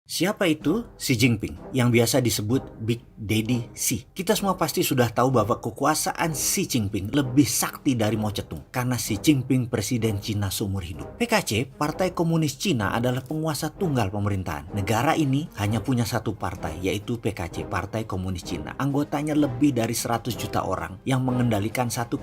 Siapa itu Xi Jinping yang biasa disebut Big Daddy Xi? Kita semua pasti sudah tahu bahwa kekuasaan Xi Jinping lebih sakti dari Mao Zedong karena Xi Jinping presiden Cina seumur hidup. PKC, Partai Komunis Cina, adalah penguasa tunggal pemerintahan. Negara ini hanya punya satu partai, yaitu PKC, Partai Komunis Cina. Anggotanya lebih dari 100 juta orang yang mengendalikan 1,4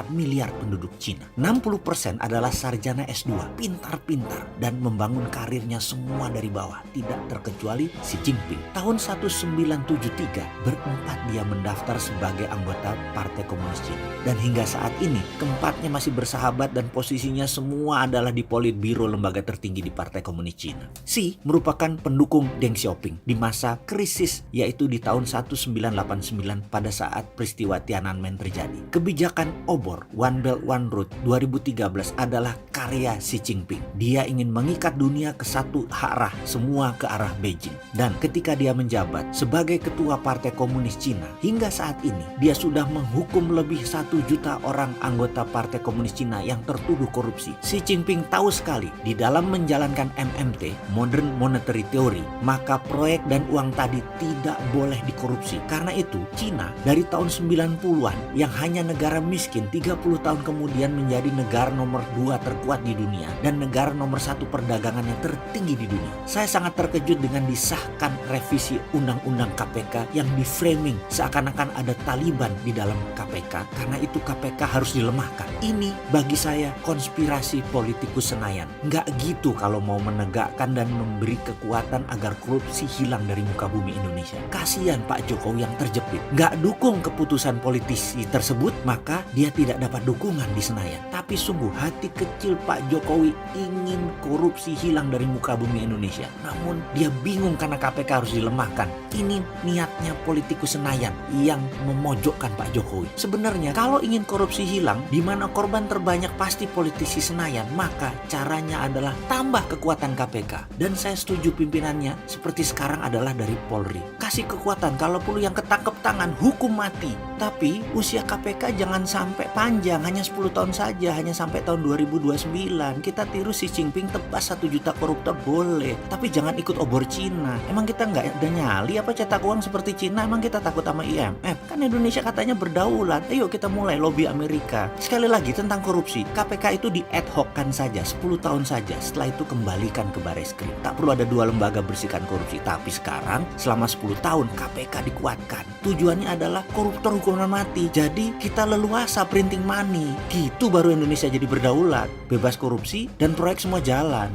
miliar penduduk Cina. 60% adalah sarjana S2, pintar-pintar dan membangun karirnya semua dari bawah. Tidak terkecuali Xi Jinping. Tahun 1973 berempat dia mendaftar sebagai anggota Partai Komunis Cina. Dan hingga saat ini keempatnya masih bersahabat dan posisinya semua adalah di Politbiro, lembaga tertinggi di Partai Komunis Cina. Xi merupakan pendukung Deng Xiaoping di masa krisis, yaitu di tahun 1989 pada saat peristiwa Tiananmen terjadi. Kebijakan obor One Belt One Road 2013 adalah karya Xi Jinping. Dia ingin mengikat dunia ke satu arah, semua ke arah Beijing. Dan ketika dia menjabat sebagai ketua Partai Komunis Cina, hingga saat ini dia sudah menghukum lebih 1 juta orang anggota Partai Komunis Cina yang tertuduh korupsi. Xi Jinping tahu sekali di dalam menjalankan MMT, Modern Monetary Theory, maka proyek dan uang tadi tidak boleh dikorupsi. Karena itu Cina dari tahun 90-an yang hanya negara miskin 30 tahun kemudian menjadi negara nomor 2 terkuat di dunia dan negara nomor 1 perdagangan yang tertinggi di dunia. Saya sangat terkejut dengan disahkan revisi Undang-Undang KPK yang diframing seakan-akan ada Taliban di dalam KPK, karena itu KPK harus dilemahkan. Ini bagi saya konspirasi politikus Senayan. Nggak gitu kalau mau menegakkan dan memberi kekuatan agar korupsi hilang dari muka bumi Indonesia. Kasihan Pak Jokowi yang terjepit. Nggak dukung keputusan politisi tersebut, maka dia tidak dapat dukungan di Senayan. Tapi sungguh hati kecil Pak Jokowi ingin korupsi hilang dari muka bumi Indonesia. Namun dia bingung karena KPK harus dilemahkan. Ini niatnya politikus Senayan yang memojokkan Pak Jokowi. Sebenarnya kalau ingin korupsi hilang, di mana korban terbanyak pasti politisi Senayan, maka caranya adalah tambah kekuatan KPK. Dan saya setuju pimpinannya seperti sekarang adalah dari Polri. Kasih kekuatan, kalau perlu yang ketangkep tangan, hukum mati. Tapi usia KPK jangan sampai panjang, hanya 10 tahun saja, hanya sampai tahun 2029. Kita tiru Xi Jinping, tebas 1 juta koruptor boleh, tapi jangan ikut obor Cina. Emang kita nggak ada nyali apa cetak uang seperti Cina? Emang kita takut sama IMF? Kan Indonesia katanya berdaulat. Ayo kita mulai lobby Amerika. Sekali lagi tentang korupsi, KPK itu di ad hoc-kan saja, 10 tahun saja. Setelah itu kembalikan ke Bareskrim. Tak perlu ada 2 lembaga bersihkan korupsi. Tapi sekarang selama 10 tahun KPK dikuatkan. Tujuannya adalah koruptor hukuman mati. Jadi kita leluasa printing money. Gitu baru Indonesia jadi berdaulat, bebas korupsi dan proyek semua jalan.